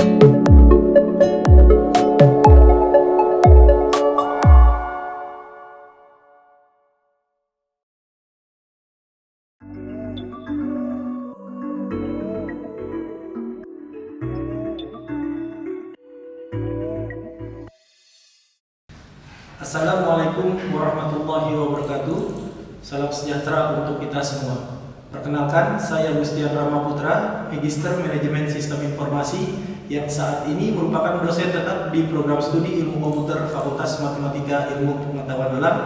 Assalamualaikum warahmatullahi wabarakatuh. Salam sejahtera untuk kita semua. Perkenalkan, saya Gustian Ramaputra, Magister Manajemen Sistem Informasi yang saat ini merupakan dosen tetap di program studi Ilmu Komputer Fakultas Matematika Ilmu Pengetahuan Alam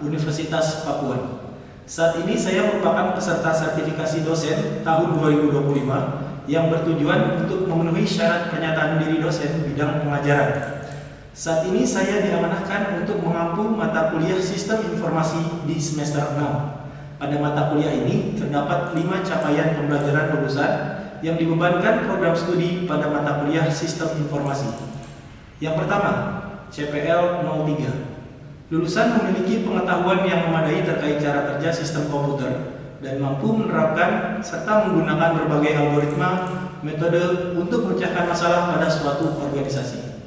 Universitas Papua. Saat ini saya merupakan peserta sertifikasi dosen tahun 2025 yang bertujuan untuk memenuhi syarat pernyataan diri dosen bidang pengajaran. Saat ini saya diamanahkan untuk mengampu mata kuliah Sistem Informasi di semester 6. Pada mata kuliah ini terdapat 5 capaian pembelajaran lulusan yang dibebankan program studi pada mata kuliah Sistem Informasi. Yang pertama, CPL 03. Lulusan memiliki pengetahuan yang memadai terkait cara kerja sistem komputer dan mampu menerapkan serta menggunakan berbagai algoritma metode untuk memecahkan masalah pada suatu organisasi.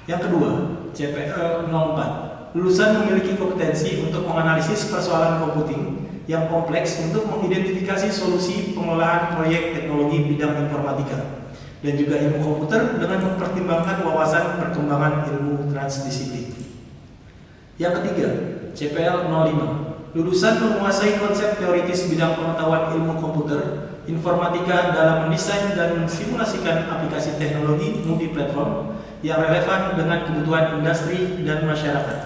Yang kedua, CPL 04. Lulusan memiliki kompetensi untuk menganalisis persoalan komputing yang kompleks untuk mengidentifikasi solusi pengelolaan proyek teknologi bidang informatika dan juga ilmu komputer dengan mempertimbangkan wawasan perkembangan ilmu transdisiplin. Yang ketiga, CPL 05. Lulusan menguasai konsep teoritis bidang pengetahuan ilmu komputer, informatika dalam mendesain dan mensimulasikan aplikasi teknologi multiplatform yang relevan dengan kebutuhan industri dan masyarakat.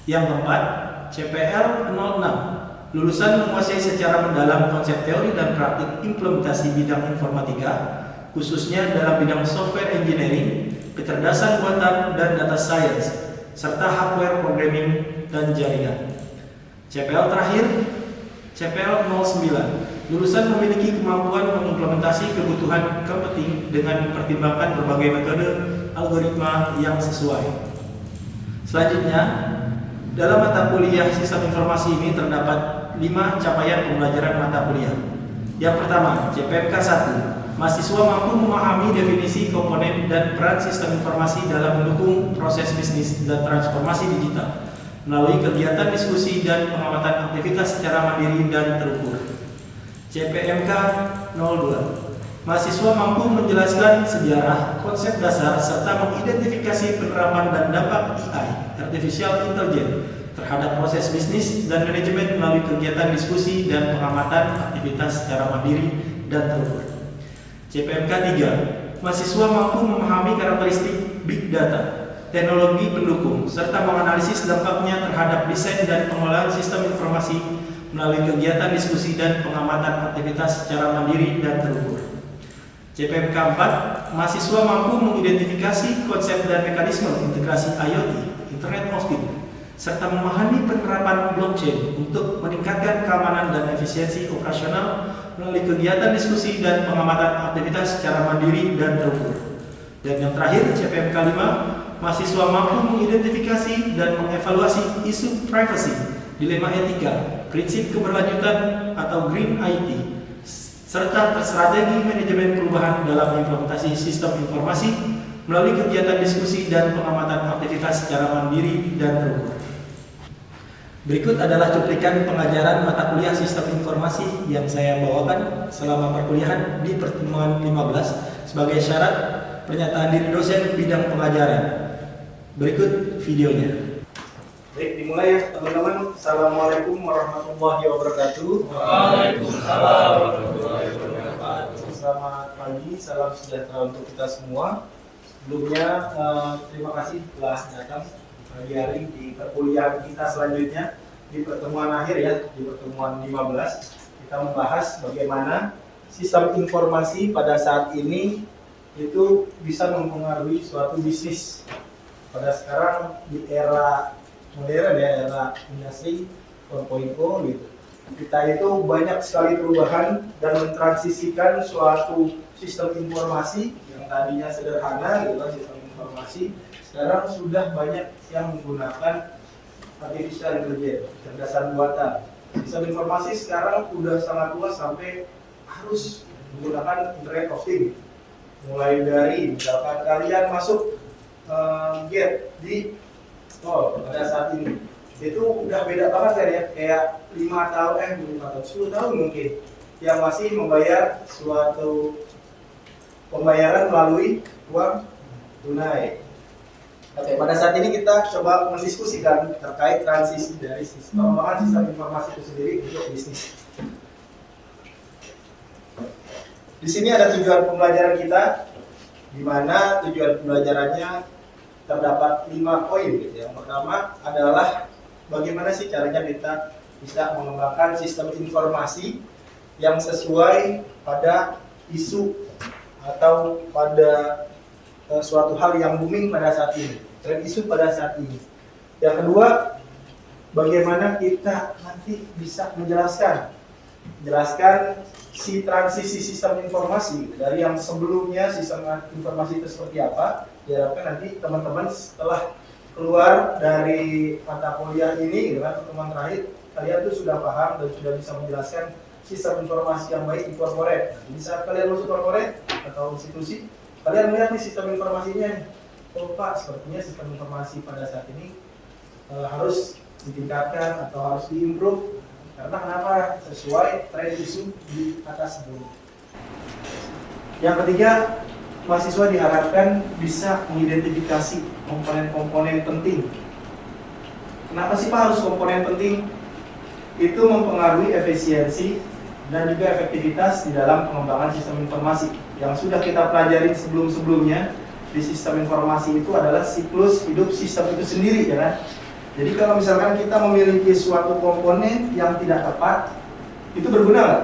Yang keempat, CPL 06. Lulusan menguasai secara mendalam konsep teori dan praktik implementasi bidang informatika, khususnya dalam bidang software engineering, kecerdasan buatan dan data science, serta hardware programming dan jaringan. CPL terakhir, CPL 09. Lulusan memiliki kemampuan mengimplementasi kebutuhan komputing dengan mempertimbangkan berbagai metode algoritma yang sesuai. Selanjutnya, dalam mata kuliah Sistem Informasi ini terdapat 5 capaian pembelajaran mata kuliah. Yang pertama, CPMK 1. Mahasiswa mampu memahami definisi komponen dan peran sistem informasi dalam mendukung proses bisnis dan transformasi digital melalui kegiatan diskusi dan pengamatan aktivitas secara mandiri dan terukur. CPMK 02. Mahasiswa mampu menjelaskan sejarah, konsep dasar, serta mengidentifikasi penerapan dan dampak AI, Artificial Intelligence, terhadap proses bisnis dan manajemen melalui kegiatan diskusi dan pengamatan aktivitas secara mandiri dan terukur. CPMK 3. Mahasiswa mampu memahami karakteristik Big Data, teknologi pendukung, serta menganalisis dampaknya terhadap desain dan pengelolaan sistem informasi melalui kegiatan diskusi dan pengamatan aktivitas secara mandiri dan terukur. CPMK 4. Mahasiswa mampu mengidentifikasi konsep dan mekanisme integrasi IoT, Internet of Things, serta memahami penerapan blockchain untuk meningkatkan keamanan dan efisiensi operasional melalui kegiatan diskusi dan pengamatan aktivitas secara mandiri dan terukur. Dan yang terakhir, CPMK 5. Mahasiswa mampu mengidentifikasi dan mengevaluasi isu privacy, dilema etika, prinsip keberlanjutan atau Green IT, serta strategi manajemen perubahan dalam implementasi sistem informasi melalui kegiatan diskusi dan pengamatan aktivitas secara mandiri dan terukur. Berikut adalah cuplikan pengajaran mata kuliah Sistem Informasi yang saya bawakan selama perkuliahan di pertemuan 15 sebagai syarat pernyataan diri dosen bidang pengajaran. Berikut videonya. Baik, dimulai ya teman-teman. Assalamualaikum warahmatullahi wabarakatuh. Waalaikumsalam warahmatullahi wabarakatuh. Selamat pagi, salam sejahtera untuk kita semua. Sebelumnya terima kasih telah datang pagi hari di perkuliahan kita selanjutnya di pertemuan akhir ya, di pertemuan 15. Kita membahas bagaimana sistem informasi pada saat ini itu bisa mempengaruhi suatu bisnis. Pada sekarang di era modern ya, era industri 4.0 gitu. Kita itu banyak sekali perubahan dan mentransisikan suatu sistem informasi yang tadinya sederhana gitu kan, sistem informasi sekarang sudah banyak yang menggunakan artificial intelligence, kecerdasan buatan. Sistem informasi sekarang sudah sangat luas sampai harus menggunakan Internet of Things. Mulai dari misalkan kalian masuk gate di tol pada saat ini, itu udah beda banget kan ya, kayak 10 tahun mungkin yang masih membayar suatu pembayaran melalui uang tunai. Oke, pada saat ini kita coba mendiskusikan terkait transisi dari pengembangan sistem informasi itu sendiri untuk bisnis. Di sini ada tujuan pembelajaran kita, di mana tujuan pembelajarannya terdapat 5 poin gitu. Yang pertama adalah bagaimana sih caranya kita bisa mengembangkan sistem informasi yang sesuai pada isu atau pada suatu hal yang booming pada saat ini, tren isu pada saat ini. Yang kedua, bagaimana kita nanti bisa menjelaskan si transisi sistem informasi dari yang sebelumnya sistem informasi itu seperti apa. Diharapkan nanti teman-teman setelah keluar dari mata kuliah ini dengan pertemuan terakhir, kalian tuh sudah paham dan sudah bisa menjelaskan sistem informasi yang baik di korporat. Di saat kalian masuk korporat atau institusi, kalian melihat nih sistem informasinya nih. Oh Pak, sepertinya sistem informasi pada saat ini harus ditingkatkan atau harus diimprove. Karena kenapa? Sesuai tren isu di atas sebelumnya. Yang ketiga, mahasiswa diharapkan bisa mengidentifikasi komponen-komponen penting. Kenapa sih Pak harus komponen penting? Itu mempengaruhi efisiensi dan juga efektivitas di dalam pengembangan sistem informasi. Yang sudah kita pelajari sebelum-sebelumnya di sistem informasi itu adalah siklus hidup sistem itu sendiri, ya kan? Jadi kalau misalkan kita memiliki suatu komponen yang tidak tepat, itu berguna nggak?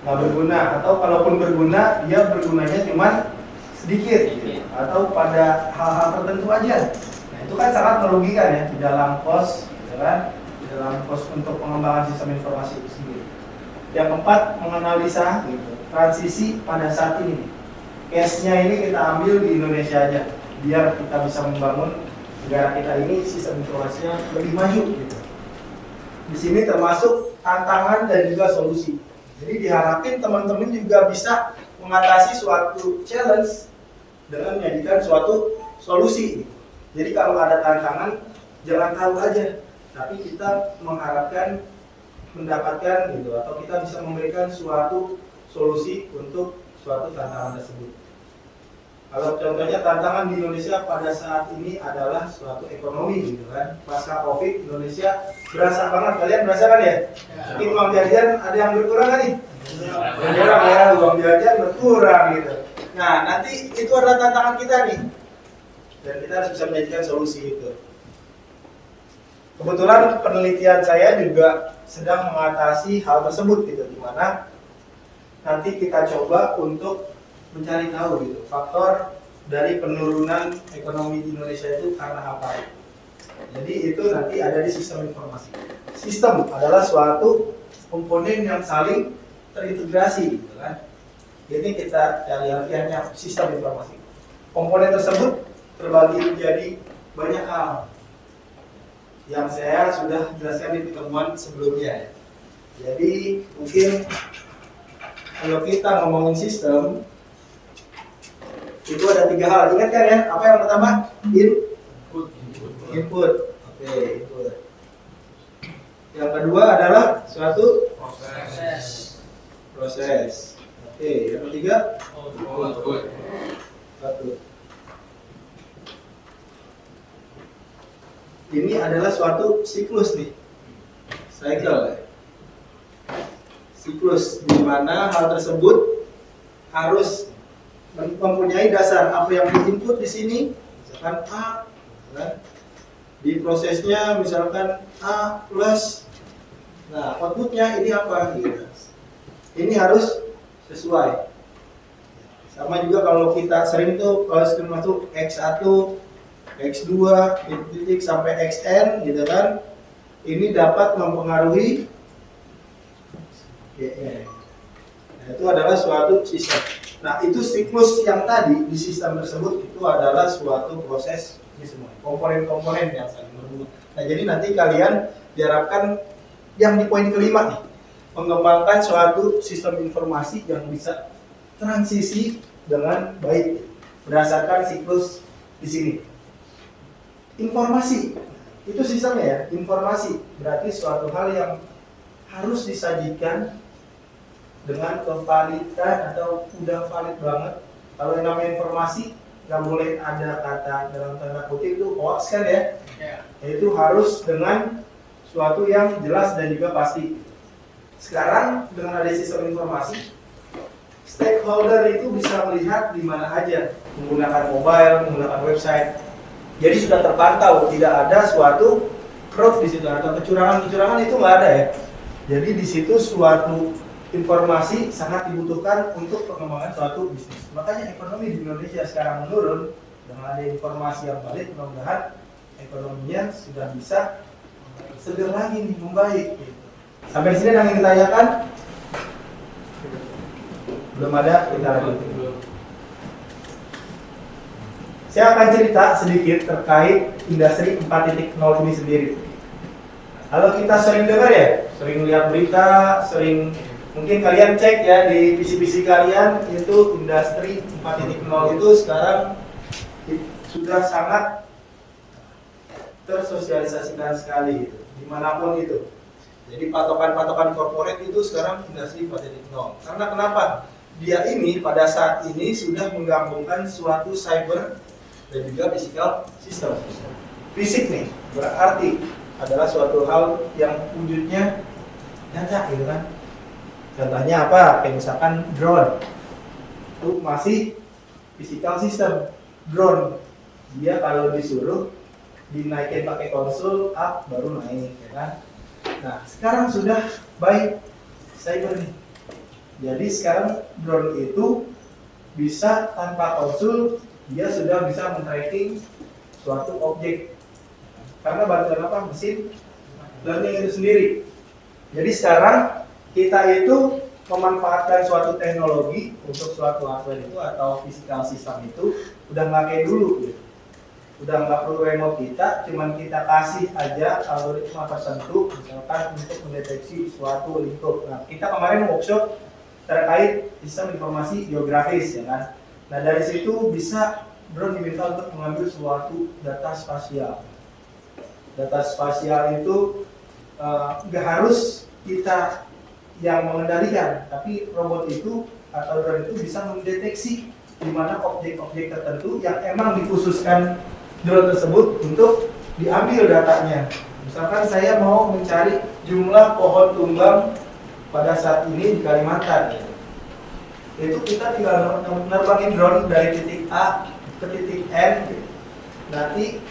Nggak berguna, atau kalaupun berguna, dia bergunanya cuma sedikit, gitu. Atau pada hal-hal tertentu aja. Nah, itu kan sangat merugikan ya di dalam kos, ya kan? Di dalam kos untuk pengembangan sistem informasi itu sendiri. Yang keempat, menganalisa transisi pada saat ini. Case-nya ini kita ambil di Indonesia aja, biar kita bisa membangun negara kita ini sistem informasinya lebih maju gitu. Di sini termasuk tantangan dan juga solusi. Jadi diharapkan teman-teman juga bisa mengatasi suatu challenge dengan menjadikan suatu solusi. Jadi kalau ada tantangan jangan tahu aja, tapi kita mengharapkan mendapatkan gitu, atau kita bisa memberikan suatu solusi untuk suatu tantangan tersebut. Kalau contohnya tantangan di Indonesia pada saat ini adalah suatu ekonomi gitu kan. Pasca Covid Indonesia berasa banget, kalian berasa kan ya? Ini uang jajan ada yang berkurang kan nih? Berkurang ya, uang jajan berkurang gitu. Nah nanti itu adalah tantangan kita nih. Dan kita harus bisa menjadikan solusi itu. Kebetulan penelitian saya juga sedang mengatasi hal tersebut gitu. Dimana nanti kita coba untuk mencari tahu gitu faktor dari penurunan ekonomi di Indonesia itu karena apa. Jadi itu nanti ada di sistem informasi. Sistem adalah suatu komponen yang saling terintegrasi gitu kan. Jadi kita cari artiannya sistem informasi. Komponen tersebut terbagi menjadi banyak hal yang saya sudah jelaskan di pertemuan sebelumnya. Jadi mungkin kalau kita ngomongin sistem itu ada 3 hal, ingat kan ya? Apa yang pertama? Input. Oke, input. Yang kedua adalah suatu proses. Oke, yang ketiga output. Ini adalah suatu siklus nih. Cycle. Siklus di mana hal tersebut harus mempunyai dasar apa yang diinput di sini, misalkan A, kan? Di prosesnya misalkan A plus, nah outputnya ini apa? Gitu. Ini harus sesuai. Sama juga kalau kita sering tuh kalau sering masuk X1, X2, titik sampai Xn, gitu kan? Ini dapat mempengaruhi YN. Nah, itu adalah suatu sistem. Nah, itu siklus yang tadi di sistem tersebut itu adalah suatu proses ini semua, komponen-komponen yang saling berhubungan. Nah, jadi nanti kalian diharapkan yang di poin kelima nih, mengembangkan suatu sistem informasi yang bisa transisi dengan baik berdasarkan siklus di sini. Informasi itu sistemnya ya, informasi berarti suatu hal yang harus disajikan dengan kevalidan atau udah valid banget. Kalau yang namanya informasi nggak boleh ada kata dalam tanda kutip itu hoax kan ya, itu harus dengan suatu yang jelas dan juga pasti. Sekarang dengan ada sistem informasi, stakeholder itu bisa melihat di mana aja, menggunakan mobile, menggunakan website. Jadi sudah terpantau, tidak ada suatu fraud di situ atau kecurangan itu nggak ada ya. Jadi di situ suatu informasi sangat dibutuhkan untuk pengembangan suatu bisnis. Makanya ekonomi di Indonesia sekarang menurun. Dengan ada informasi yang valid, mudah-mudahan ekonominya sudah bisa segar lagi nih, membaik. Sampai di sini yang ingin ditanyakan? Belum ada, kita lanjut. Saya akan cerita sedikit terkait industri 4.0 ini sendiri. Kalau kita sering dengar ya, sering lihat berita, sering mungkin kalian cek ya di PC-PC kalian, itu industri 4.0 itu sekarang sudah sangat tersosialisasikan sekali dimanapun itu. Jadi patokan-patokan korporat itu sekarang industri 4.0. Karena kenapa? Dia ini pada saat ini sudah menggabungkan suatu cyber dan juga physical system. Fisik nih berarti adalah suatu hal yang wujudnya nyata gitu kan. Contohnya apa? Kayak misalkan drone. Itu masih physical system. Drone dia kalau disuruh dinaikin pakai konsol up baru naik ya kan. Nah, sekarang sudah baik cyber nih. Jadi sekarang drone itu bisa tanpa konsul dia sudah bisa men-tracking suatu objek. Karena bantuan apa? Mesin learning itu sendiri. Jadi sekarang kita itu memanfaatkan suatu teknologi untuk suatu hardware itu atau physical system itu udah nggak kayak dulu gitu. Udah nggak perlu remote kita, cuman kita kasih aja algoritma tertentu misalkan untuk mendeteksi suatu lingkup. Nah, kita kemarin workshop terkait sistem informasi geografis ya kan. Nah, dari situ bisa drone diminta untuk mengambil suatu data spasial. Data spasial itu nggak harus kita yang mengendalikan, tapi robot itu atau drone itu bisa mendeteksi di mana objek-objek tertentu yang emang dikhususkan drone tersebut untuk diambil datanya. Misalkan saya mau mencari jumlah pohon tumbang pada saat ini di Kalimantan. Itu kita tinggal nerbangin drone dari titik A ke titik N. Nanti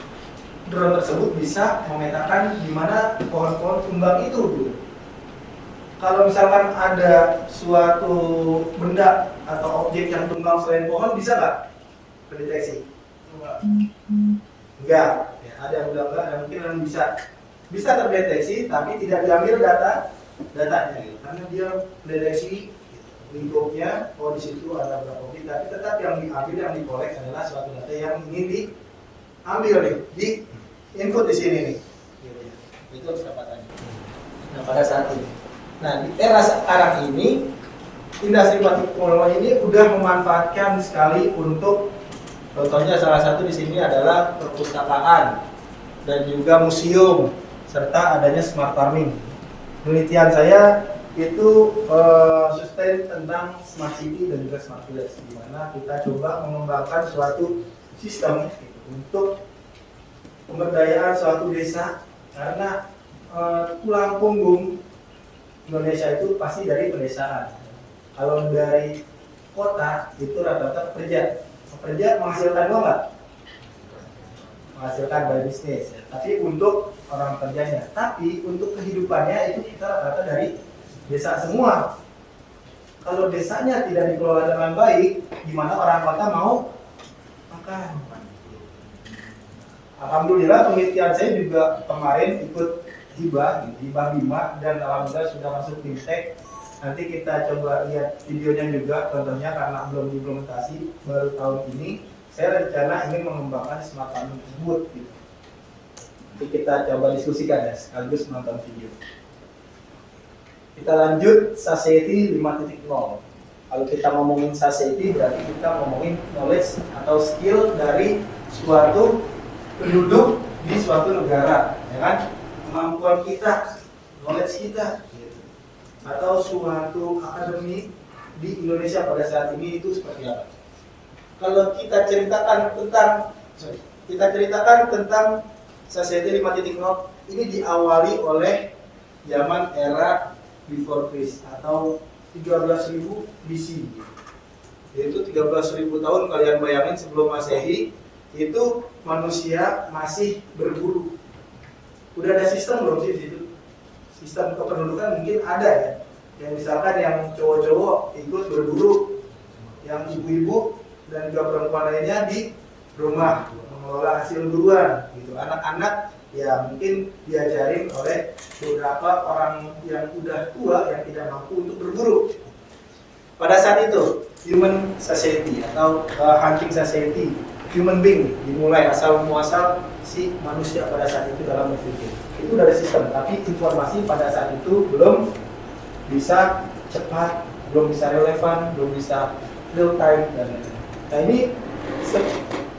drone tersebut bisa memetakan di mana pohon-pohon tumbang itu. Kalau misalkan ada suatu benda atau objek yang tumbang selain pohon, bisa nggak terdeteksi? Enggak. Ya, ada yang bilang enggak, ada mungkin yang bisa terdeteksi, tapi tidak diambil datanya, karena dia mendeteksi lingkupnya. Oh, di situ ada berapa objek, tapi tetap yang diambil, yang dikolek adalah suatu data yang ingin diambil nih, di input di sini nih. Itu kedapatannya. Nah, pada saat ini. Nah, di era sekarang ini, industri 4.0 ini udah memanfaatkan sekali untuk, contohnya salah satu di sini adalah perpustakaan dan juga museum serta adanya smart farming. Penelitian saya itu sustain tentang smart city dan juga smart village, di mana kita coba mengembangkan suatu sistem untuk pemberdayaan suatu desa, karena tulang punggung Indonesia itu pasti dari pedesaan. Kalau dari kota itu rata-rata pekerja menghasilkan uang nggak? Menghasilkan dari bisnis, tapi untuk orang kerjanya. Tapi untuk kehidupannya itu kita rata-rata dari desa semua. Kalau desanya tidak dikelola dengan baik, gimana orang kota mau makan? Alhamdulillah penelitian saya juga kemarin ikut hibah Bima, dan alhamdulillah sudah masuk fintech. Nanti kita coba lihat videonya juga, contohnya karena belum diimplementasi baru tahun ini. Saya rencana ingin mengembangkan smart farming tersebut gitu. Nanti kita coba diskusikan ya, sekaligus menonton video. Kita lanjut Society 5.0. Kalau kita ngomongin society berarti kita ngomongin knowledge atau skill dari suatu penduduk di suatu negara, ya kan? Kemampuan kita, knowledge kita, gitu. Atau suatu akademi di Indonesia pada saat ini itu seperti apa? Kalau kita ceritakan tentang Society 5.0, ini diawali oleh zaman era before Christ atau 13.000 BC. Yaitu 13.000 tahun, kalian bayangin sebelum Masehi itu manusia masih berburu. Udah ada sistem belum sih di situ? Sistem kependudukan mungkin ada ya. Yang misalkan yang cowok-cowok ikut berburu, yang ibu-ibu dan juga perempuan lainnya di rumah mengelola hasil buruan gitu. Anak-anak ya mungkin diajarin oleh beberapa orang yang udah tua yang tidak mampu untuk berburu. Pada saat itu human society atau hunting society, human being dimulai asal muasal si manusia pada saat itu dalam berpikir. Itu dari sistem, tapi informasi pada saat itu belum bisa cepat, belum bisa relevan, belum bisa real time dan lain-lain. Nah ini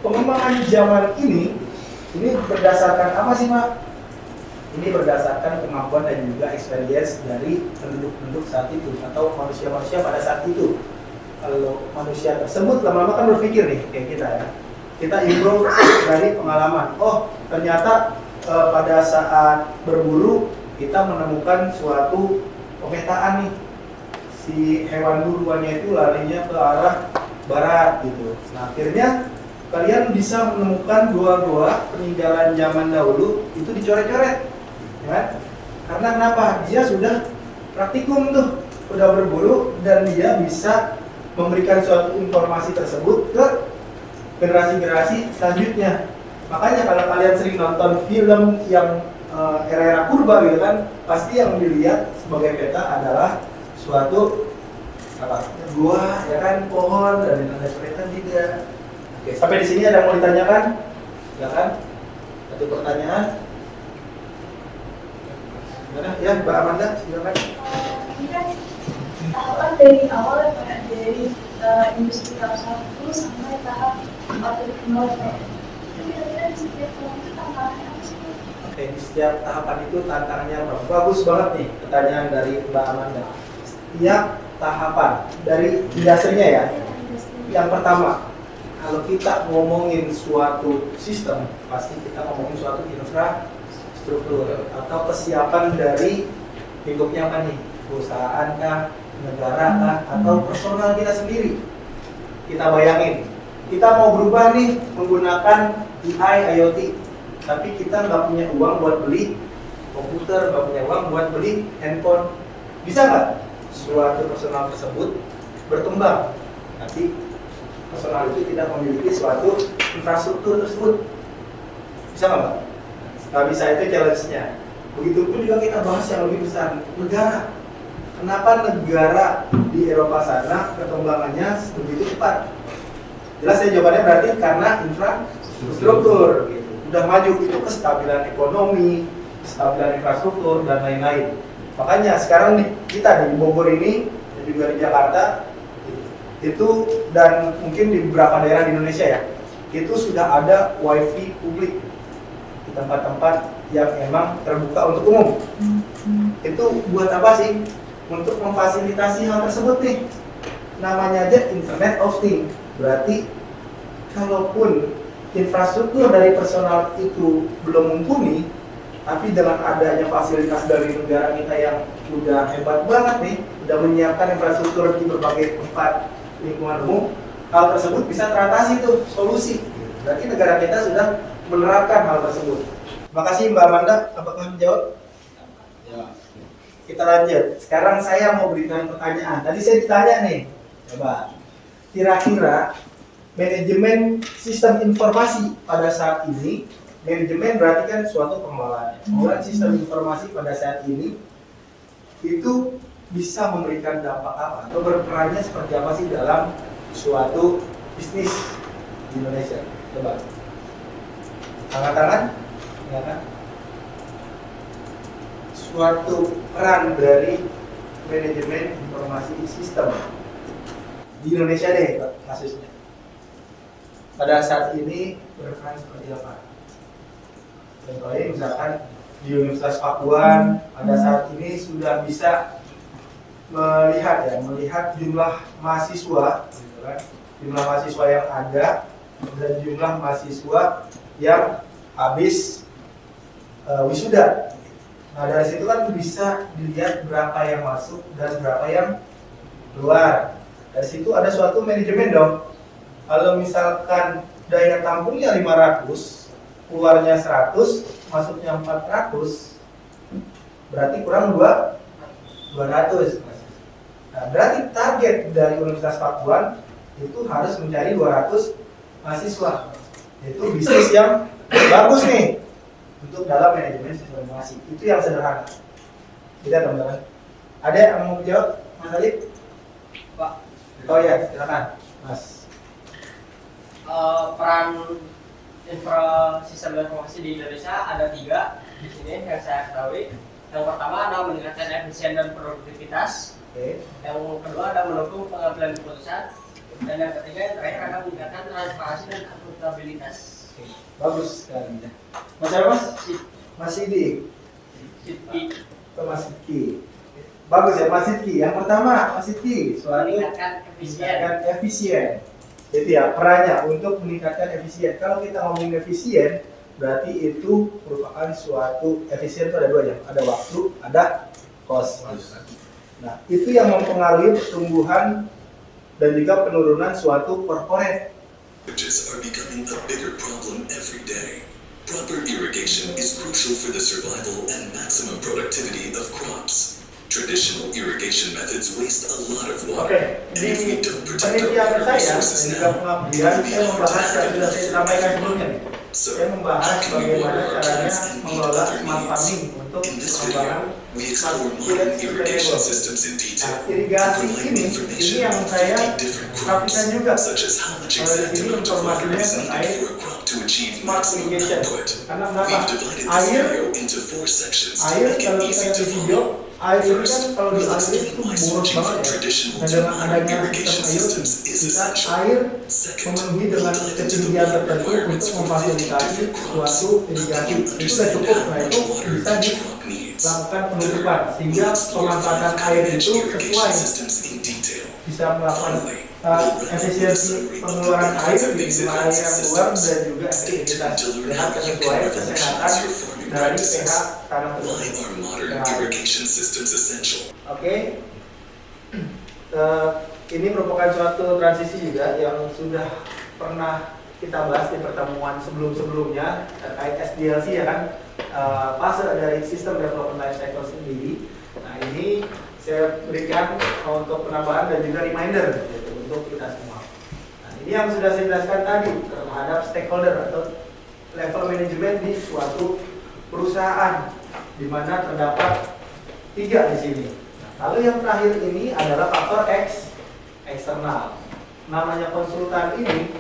pengembangan zaman ini berdasarkan apa sih, Pak? Ini berdasarkan kemampuan dan juga experience dari penduduk-penduduk saat itu atau manusia-manusia pada saat itu. Kalau manusia tersebut lama-lama kan berpikir nih kayak kita ya. Kita improve dari pengalaman. Oh, ternyata pada saat berburu kita menemukan suatu pemetaan nih. Si hewan buruannya itu larinya ke arah barat gitu. Nah, akhirnya kalian bisa menemukan goa-goa peninggalan zaman dahulu itu dicoret-coret, ya kan? Karena kenapa? Dia sudah praktikum tuh, udah berburu dan dia bisa memberikan suatu informasi tersebut ke generasi-generasi selanjutnya. Makanya kalau kalian sering nonton film yang era-era purba gitu kan, pasti yang dilihat sebagai peta adalah suatu apa? Gua, ya kan, pohon dan ada coretan juga. Oke, sampai di sini ada yang mau ditanyakan? Ya kan? Satu pertanyaan. Gimana? Ya, Mbak Amanda, silakan. Ini kan tahapan dari awal ya Pak, dari industri tahap 1 sampai tahap 4.0. Kira-kira di setiap tahap itu tantangannya apa sih? Oke, di setiap tahapan itu tantangannya apa? Bagus banget nih pertanyaan dari Mbak Amanda. Setiap tahapan dari industrinya ya. Yang pertama, kalau kita ngomongin suatu sistem, pasti kita ngomongin suatu infrastruktur atau kesiapan dari lingkupnya apa nih? Perusahaan kah, negara kah, atau personal kita sendiri. Kita bayangin, kita mau berubah nih menggunakan AI, IoT, tapi kita nggak punya uang buat beli komputer, nggak punya uang buat beli handphone. Bisa nggak suatu personal tersebut berkembang? Nanti personal itu tidak memiliki suatu infrastruktur tersebut. Bisa nggak, Mbak? Nggak bisa, itu challenge-nya. Begitupun juga kita bahas yang lebih besar, negara. Kenapa negara di Eropa sana perkembangannya begitu cepat? Jelas ya jawabannya berarti karena infrastruktur gitu. Udah maju itu kestabilan ekonomi, kestabilan infrastruktur dan lain-lain. Makanya sekarang kita di Bogor ini dan juga di Jakarta itu dan mungkin di beberapa daerah di Indonesia ya, itu sudah ada wifi publik di tempat-tempat yang emang terbuka untuk umum. Itu buat apa sih? Untuk memfasilitasi hal tersebut nih. Namanya aja Internet of Things. Berarti kalaupun infrastruktur dari personal itu belum mumpuni, tapi dengan adanya fasilitas dari negara kita yang udah hebat banget nih, udah menyiapkan infrastruktur di berbagai tempat lingkungan umum, hal tersebut bisa teratasi tuh, solusi. Berarti negara kita sudah menerapkan hal tersebut. Terima kasih Mbak Amanda, apakah menjawab? Ya. Kita lanjut. Sekarang saya mau berikan pertanyaan. Tadi saya ditanya nih, coba kira-kira manajemen sistem informasi pada saat ini, manajemen berarti kan suatu pengelolaan. Pengelolaan sistem informasi pada saat ini itu bisa memberikan dampak apa? Atau berperannya seperti apa sih dalam suatu bisnis di Indonesia? Coba. Angkat tangan, ya kan? Suatu peran dari manajemen informasi sistem di Indonesia deh kasusnya. Pada saat ini berperan seperti apa? Contohnya misalkan di Universitas Pakuan pada saat ini sudah bisa melihat jumlah mahasiswa, gitu kan? Jumlah mahasiswa yang ada dan jumlah mahasiswa yang habis wisuda. Nah dari situ kan bisa dilihat berapa yang masuk dan berapa yang keluar. Dari situ ada suatu manajemen dong. Kalau misalkan daya tampungnya 500, keluarnya 100, masuknya 400, berarti kurang 200. Nah, berarti target dari Universitas Pakuan itu harus mencari 200 mahasiswa. Itu bisnis yang bagus nih untuk dalam manajemen sistem informasi. Itu yang sederhana. Tidak teman-teman. Ada yang mau jawab, Mas Alif? Pak, Oh ya, silakan, Mas. peran sistem informasi di Indonesia ada 3 di sini yang saya ketahui. Yang pertama adalah meningkatkan efisien dan produktivitas. Oke. Yang kedua adalah mendukung pengambilan keputusan. Dan yang ketiga yang terakhir adalah meningkatkan transparansi dan akuntabilitas. Bagus sekali. Mas siapa, Mas? Mas Sidik. Atau Mas Sidki. Bagus ya, Mas Sidki. Yang pertama, Mas Sidki, suatu meningkatkan efisien. Itu ya perannya untuk meningkatkan efisien. Kalau kita ngomongin efisien, berarti itu merupakan suatu efisien itu ada 2 ya, ada waktu, ada cost. Nah, itu yang mempengaruhi pertumbuhan dan juga penurunan suatu corporate. Shortages are becoming a bigger problem every day. Proper irrigation is crucial for the survival and maximum productivity of crops. Traditional irrigation methods waste a lot of water, and if we don't protect our Penelitian water saya resources dan juga now, pengabdian, it will be saya hard to membahas have yang sudah saya sampaikan sebelumnya. So, Saya membahas how can we bagaimana water our caranya plants and meet mengelola other smart farming needs? untuk In this pengembangan video, we explore smart modern irrigation sustainable. systems in Nah, detail and irigasi provide ini information yang on saya 50 different praktikkan crops, juga. such as how much Kalau di exact sini amount of water informasinya is needed terkait for a crop to achieve smart maximum irrigation. output. Karena kenapa? We've divided this Air, video into 4 sections to air make kalau it kita easy lihat to di video, follow. air ini kan First, kalau di we'll air explain itu why boros switching banget from ya. traditional Nah, to dengan modern adanya irrigation sistem air, systems is kita essential. air Second, memenuhi dengan we'll dive into the ketinggian water tertentu requirements untuk for 50 memfasilitasi different crops. suatu irigasi. Help you Itu sudah understand cukup, how nah much itu water bisa each crop needs. dilakukan Third, penutupan sehingga we'll explore pemanfaatan 5 air cutting-edge itu irrigation sesuai systems in detail. bisa melakukan Finally, we'll wrap up with a efisiensi summary of the pengeluaran air benefits of di these jumlah air advanced yang keluar systems. dan juga Stay efektivitas tuned to learn dengan how you sesuai can kesehatan revolutionize your farming dari pH practices. tanah Why tersebut. are modern Nah, irrigation systems essential? Oke. Ini merupakan suatu transisi juga yang sudah pernah kita bahas di pertemuan sebelum-sebelumnya terkait SDLC ya kan, fase dari sistem development life cycle sendiri. Nah ini saya berikan untuk penambahan dan juga reminder gitu, untuk kita semua. Nah ini yang sudah saya jelaskan tadi terhadap stakeholder atau level manajemen di suatu perusahaan, di mana terdapat 3 di sini. Nah, lalu yang terakhir ini adalah faktor eksternal. Namanya konsultan ini,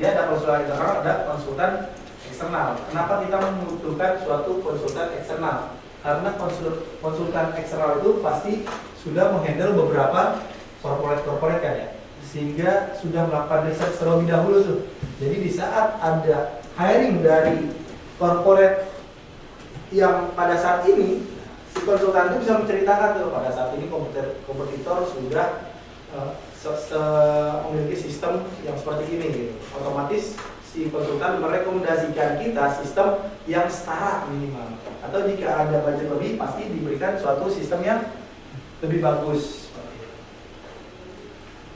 dia ada konsultan internal, ada konsultan eksternal. Kenapa kita membutuhkan suatu konsultan eksternal? Karena konsultan eksternal itu pasti sudah menghandle beberapa corporate kan ya, sehingga sudah melakukan riset terlebih dahulu tuh. Jadi di saat ada hiring dari corporate yang pada saat ini, si konsultan itu bisa menceritakan tuh pada saat ini kompetitor sudah memiliki sistem yang seperti ini gitu. Otomatis si konsultan merekomendasikan kita sistem yang setara minimal, atau jika ada budget lebih pasti diberikan suatu sistem yang lebih bagus.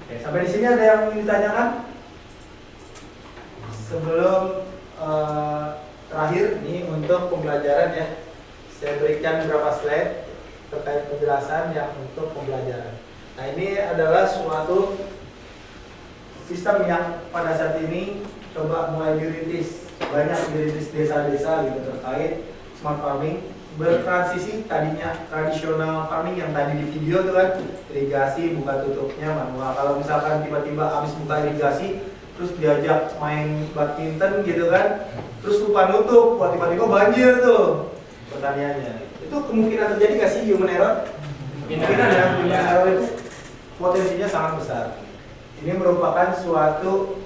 Oke, sampai di sini ada yang ingin ditanyakan? Sebelum terakhir ini untuk pembelajaran ya, saya berikan beberapa slide terkait penjelasan yang untuk pembelajaran. Nah ini adalah suatu sistem yang pada saat ini coba mulai dirintis, banyak dirintis desa-desa gitu terkait smart farming, bertransisi tadinya tradisional farming yang tadi di video tuh kan, irigasi buka tutupnya manual. Kalau misalkan tiba-tiba habis buka irigasi terus diajak main badminton gitu kan, terus lupa nutup, tiba-tiba banjir tuh pertaniannya. Itu kemungkinan terjadi nggak sih human error? Kemungkinan ya, bimbingan error itu potensinya sangat besar. Ini merupakan suatu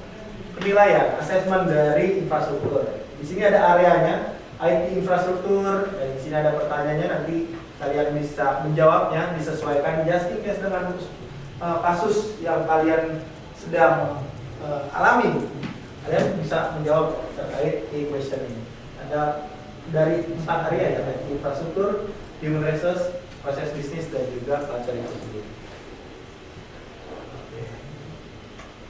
penilaian, asesmen dari infrastruktur. Di sini ada areanya, IT infrastruktur, dan di sini ada pertanyaannya, nanti kalian bisa menjawabnya, disesuaikan just in case dengan kasus yang kalian sedang alami. Kalian bisa menjawab terkait question ini. Ada dari 4 area ya, infrastruktur, human resource, proses bisnis, dan juga culture itu sendiri.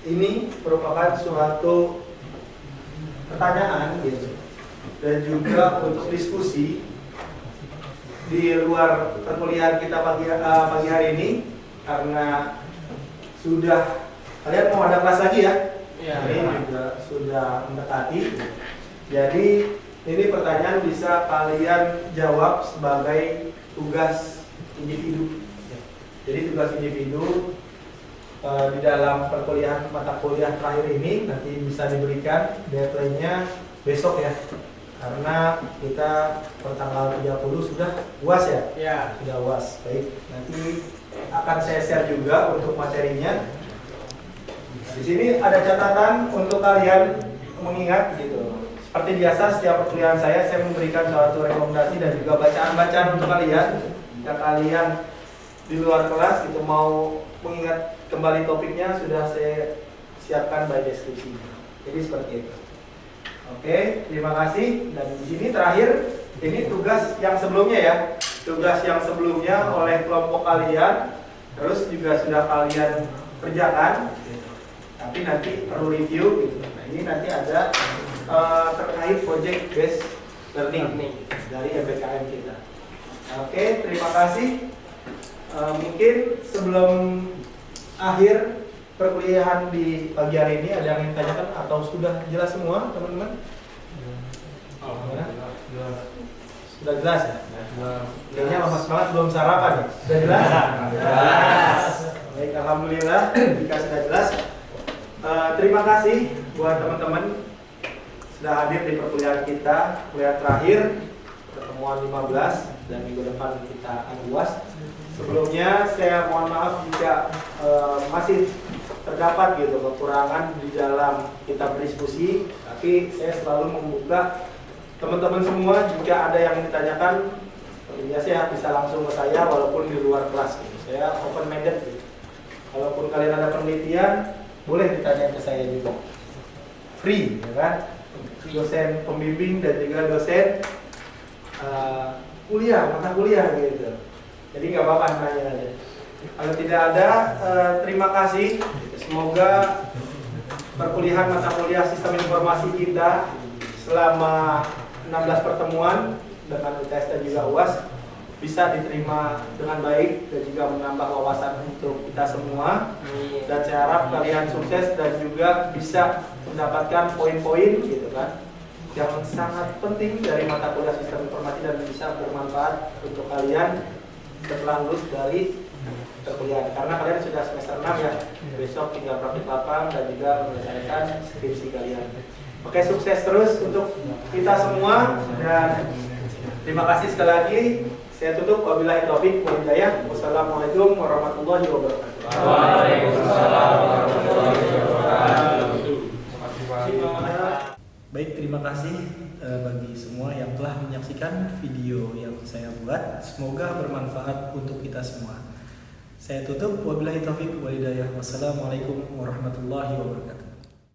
Ini merupakan suatu pertanyaan gitu, dan juga untuk diskusi di luar perkuliahan kita pagi hari ini, karena sudah kalian mau ada kelas lagi ya. Ini juga sudah mendekati. Jadi ini pertanyaan bisa kalian jawab sebagai tugas individu. Jadi tugas individu di dalam perkuliahan mata kuliah terakhir ini nanti bisa diberikan deadline-nya besok ya. Karena kita per tanggal 30 sudah UAS ya? Ya. Sudah UAS. Baik, nanti akan saya share juga untuk materinya. Di sini ada catatan untuk kalian mengingat gitu. Seperti biasa setiap perkuliahan saya memberikan suatu rekomendasi dan juga bacaan-bacaan untuk kalian. Jika kalian di luar kelas itu mau mengingat kembali topiknya, sudah saya siapkan by deskripsi. Jadi seperti itu. Oke, terima kasih. Dan di sini terakhir, ini tugas yang sebelumnya ya. Tugas yang sebelumnya oleh kelompok kalian, terus juga sudah kalian kerjakan. Tapi nanti perlu review gitu. Nah, ini nanti ada terkait project based learning dari MBKM kita. Oke, terima kasih. Mungkin sebelum akhir perkuliahan di pagi hari ini ada yang ingin tanyakan atau sudah jelas semua teman-teman? Sudah jelas ya? Kayaknya lemas banget belum sarapan ya? Sudah jelas? Jelas. Baik, alhamdulillah jika sudah jelas. Terima kasih buat teman-teman sudah hadir di perkuliahan kita, kuliah terakhir pertemuan 15 dan minggu depan kita akan UAS. Sebelumnya saya mohon maaf jika masih terdapat gitu kekurangan di dalam kita berdiskusi, tapi saya selalu membuka teman-teman semua jika ada yang ditanyakan, biasanya bisa langsung ke saya walaupun di luar kelas gitu. Saya open minded gitu. Kalaupun kalian ada penelitian, boleh ditanya ke saya juga. Free, ya kan? Dosen pembimbing dan juga dosen mata kuliah gitu. Jadi nggak apa-apa nanya aja. Kalau tidak ada, terima kasih. Semoga perkuliahan mata kuliah sistem informasi kita selama 16 pertemuan dengan UTS dan juga UAS bisa diterima dengan baik dan juga menambah wawasan untuk kita semua. Dan saya harap kalian sukses dan juga bisa mendapatkan poin-poin gitu kan yang sangat penting dari mata kuliah sistem informasi dan bisa bermanfaat untuk kalian setelah lulus dari perkuliahan. Karena kalian sudah semester 6 ya, besok tinggal praktik lapang dan juga menyelesaikan skripsi kalian. Oke, sukses terus untuk kita semua dan terima kasih sekali lagi. Saya tutup, wabillahi taufiq wal hidayah. Wassalamualaikum warahmatullahi wabarakatuh. Waalaikumsalam warahmatullahi wabarakatuh. Baik, terima kasih bagi semua yang telah menyaksikan video yang saya buat. Semoga bermanfaat untuk kita semua. Saya tutup, wabillahi taufiq wal hidayah. Wassalamualaikum warahmatullahi wabarakatuh.